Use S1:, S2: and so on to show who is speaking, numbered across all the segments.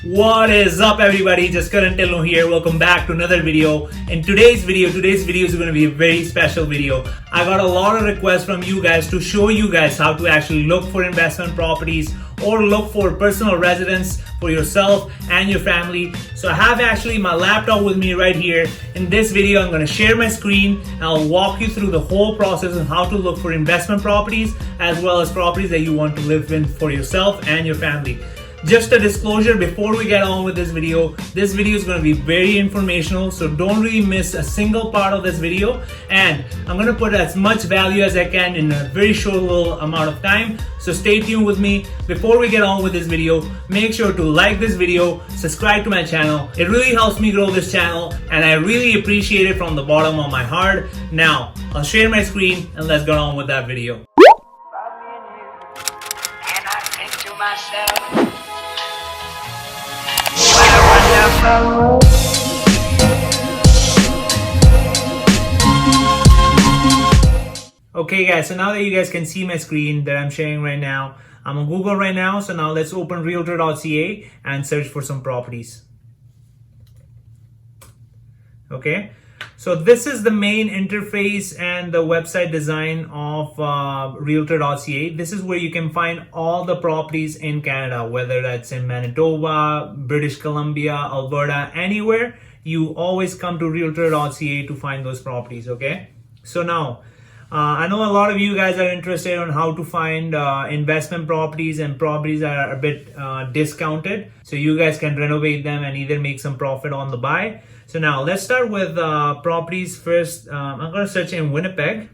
S1: What is up, everybody? Just Dhillon here. Welcome back to another video. In today's video is going to be a very special video. I got a lot of requests from you guys to show you guys how to actually look for investment properties or look for personal residence for yourself and your family. So I have actually my laptop with me right here. In this video, I'm going to share my screen and I'll walk you through the whole process of how to look for investment properties as well as properties that you want to live in for yourself and your family. Just a disclosure before we get on with this video is going to be very informational, so don't really miss a single part of this video, and I'm going to put as much value as I can in a very short little amount of time, so stay tuned with me. Before we get on with this video, make sure to like this video, subscribe to my channel. It really helps me grow this channel and I really appreciate it from the bottom of my heart. Now, I'll share my screen and let's get on with that video.
S2: And I think to myself,
S1: okay guys, so now that you guys can see my screen that I'm sharing right now, I'm on Google right now, so now let's open Realtor.Ca and search for some properties. Okay, so this is the main interface and the website design of Realtor.Ca. This is where you can find all the properties in Canada, whether that's in Manitoba, British Columbia, Alberta, anywhere. You always come to Realtor.Ca to find those properties, okay? So now, I know a lot of you guys are interested on how to find investment properties and properties that are a bit discounted, so you guys can renovate them and either make some profit on the buy. So now let's start with properties first. I'm going to search in Winnipeg.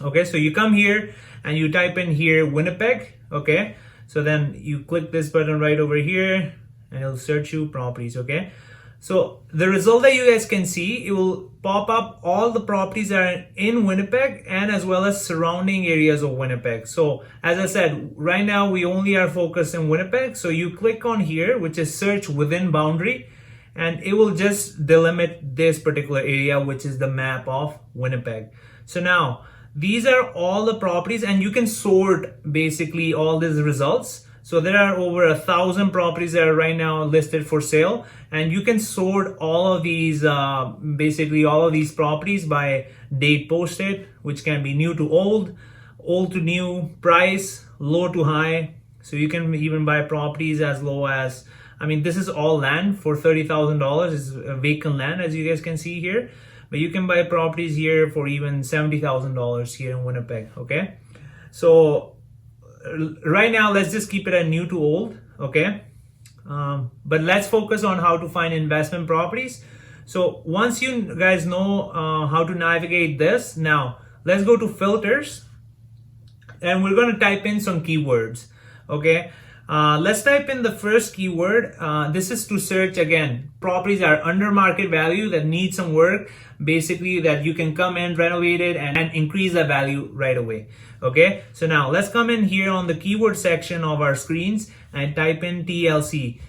S1: Okay, so you come here and you type in here Winnipeg. Okay, so then you click this button right over here and it'll search you properties. Okay, so the result that you guys can see, it will pop up all the properties that are in Winnipeg and as well as surrounding areas of Winnipeg. So as I said, right now we only are focused in Winnipeg. So you click on here, which is search within boundary, and it will just delimit this particular area, which is the map of Winnipeg. So now these are all the properties and you can sort basically all these results. So there are over 1,000 properties that are right now listed for sale, and you can sort all of these, basically all of these properties by date posted, which can be new to old, old to new, price, low to high. So you can even buy properties as low as, I mean, this is all land for $30,000. It's vacant land, as you guys can see here. But you can buy properties here for even $70,000 here in Winnipeg, okay? So right now, let's just keep it at new to old, okay? But let's focus on how to find investment properties. So once you guys know how to navigate this, now let's go to filters. And we're going to type in some keywords, okay? Let's type in the first keyword. This is to search, again, properties that are under market value that need some work, basically that you can come in, renovate it, and increase the value right away. Okay, so now let's come in here on the keyword section of our screens and type in TLC.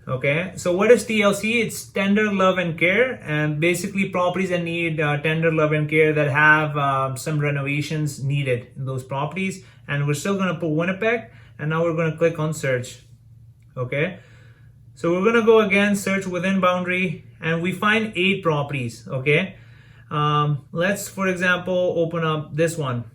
S1: Okay, so what is TLC? It's tender love and care, and basically properties that need tender love and care, that have some renovations needed in those properties. And we're still going to put Winnipeg. And now we're going to click on search. Okay, so we're going to go again, search within boundary, and we find 8 properties. Okay, let's, for example, open up this one.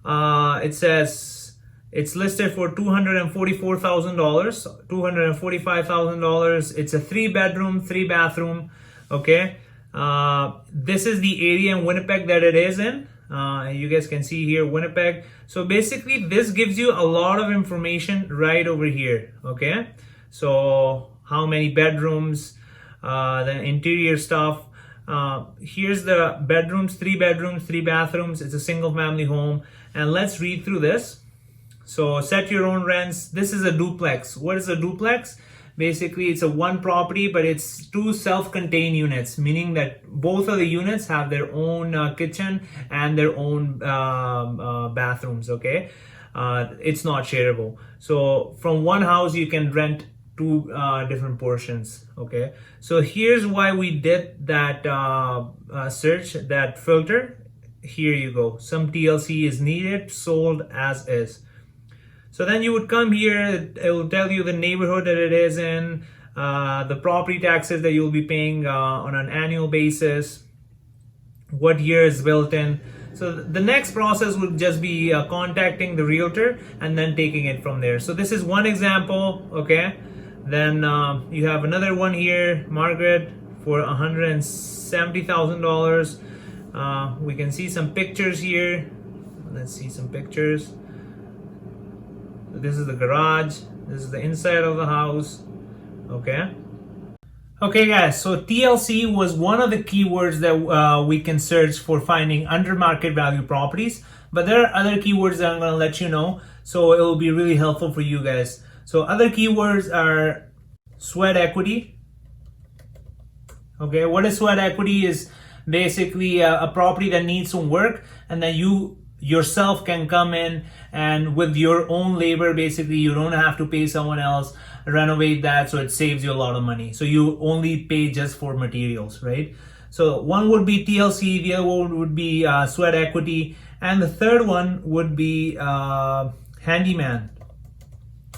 S1: It says it's listed for $244,000, $245,000. It's a 3-bedroom, 3-bathroom. Okay, this is the area in Winnipeg that it is in. You guys can see here Winnipeg. So basically this gives you a lot of information right over here. Okay, so how many bedrooms, the interior stuff. Here's the bedrooms, 3 bedrooms, 3 bathrooms. It's a single family home, and let's read through this. So set your own rents. This is a duplex. What is a duplex? Basically, it's a one property, but it's 2 self-contained units, meaning that both of the units have their own kitchen and their own bathrooms, okay? It's not shareable. So from one house, you can rent 2 different portions, okay? So here's why we did that search, that filter. Here you go. Some TLC is needed, sold as is. So then you would come here, it will tell you the neighborhood that it is in, the property taxes that you'll be paying on an annual basis, what year is built in. So the next process would just be contacting the realtor and then taking it from there. So this is one example, okay? Then you have another one here, Margaret, for $170,000. We can see some pictures here. Let's see some pictures. This is the garage. This is the inside of the house. Okay. Okay, guys. So TLC was one of the keywords that we can search for finding under market value properties. But there are other keywords that I'm going to let you know. So it will be really helpful for you guys. So other keywords are sweat equity. Okay. What is sweat equity? Is basically a property that needs some work, and then you yourself can come in and with your own labor, basically you don't have to pay someone else, renovate that, so it saves you a lot of money. So you only pay just for materials, right? So one would be TLC, the other one would be sweat equity, and the third one would be handyman.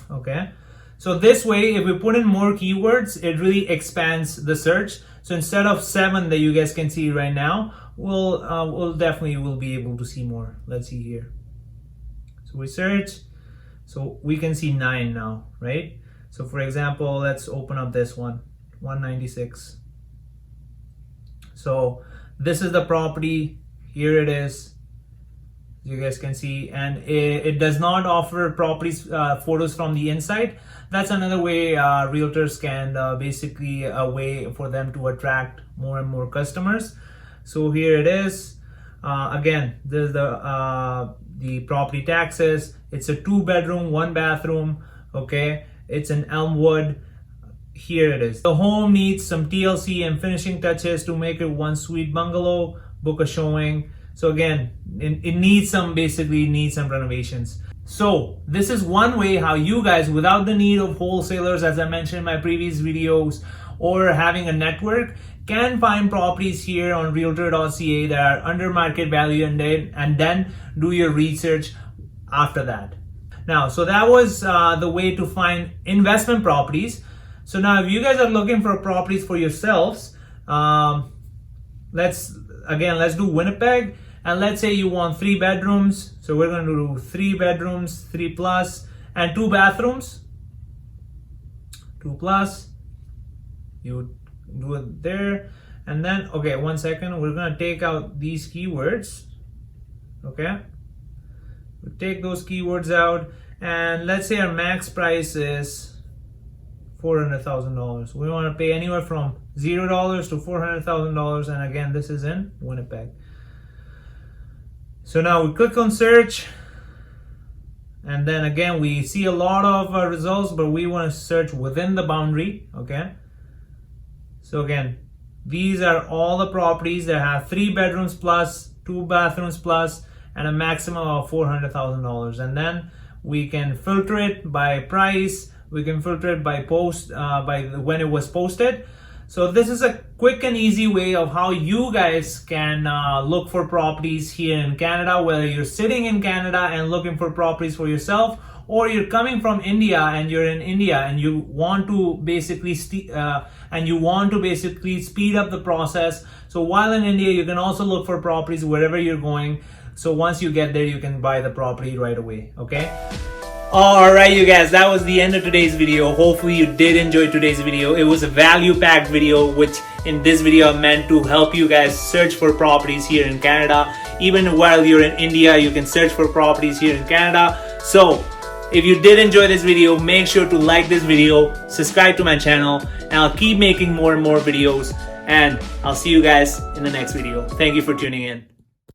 S1: Okay, so this way, if we put in more keywords, it really expands the search. So instead of 7 that you guys can see right now, we'll definitely will be able to see more. Let's see here. So we search, so we can see 9 now, right? So for example, let's open up this one, 196. So this is the property. Here it is. You guys can see, and it does not offer properties photos from the inside. That's another way realtors can basically a way for them to attract more and more customers. So here it is. Again, there's the property taxes. It's a 2-bedroom, 1-bathroom. Okay, it's in Elmwood. Here it is. The home needs some TLC and finishing touches to make it 1-suite bungalow. Book a showing. So again, it needs some renovations. So this is one way how you guys, without the need of wholesalers, as I mentioned in my previous videos, or having a network, can find properties here on Realtor.ca that are under market value, and then do your research after that. Now, so that was the way to find investment properties. So now if you guys are looking for properties for yourselves, let's do Winnipeg. And let's say you want 3 bedrooms. So we're going to do 3 bedrooms, 3 plus, and 2 bathrooms. 2 plus. You do it there. And then, okay, 1 second. We're going to take out these keywords. Okay. We take those keywords out. And let's say our max price is $400,000. We want to pay anywhere from $0 to $400,000. And again, this is in Winnipeg. So now we click on search, and then again we see a lot of results, but we want to search within the boundary. Okay, so again, these are all the properties that have 3 bedrooms plus, 2 bathrooms plus, and a maximum of $400,000. And then we can filter it by price. We can filter it by post, when it was posted. So this is a quick and easy way of how you guys can look for properties here in Canada, whether you're sitting in Canada and looking for properties for yourself, or you're coming from India and you're in India and you want to basically speed up the process. So while in India, you can also look for properties wherever you're going. So once you get there, you can buy the property right away. Okay. Alright you guys, that was the end of today's video. Hopefully you did enjoy today's video. It was a value-packed video, which in this video I meant to help you guys search for properties here in Canada. Even while you're in India, you can search for properties here in Canada. So if you did enjoy this video, make sure to like this video, subscribe to my channel, and I'll keep making more and more videos. And I'll see you guys in the next video. Thank you for tuning in.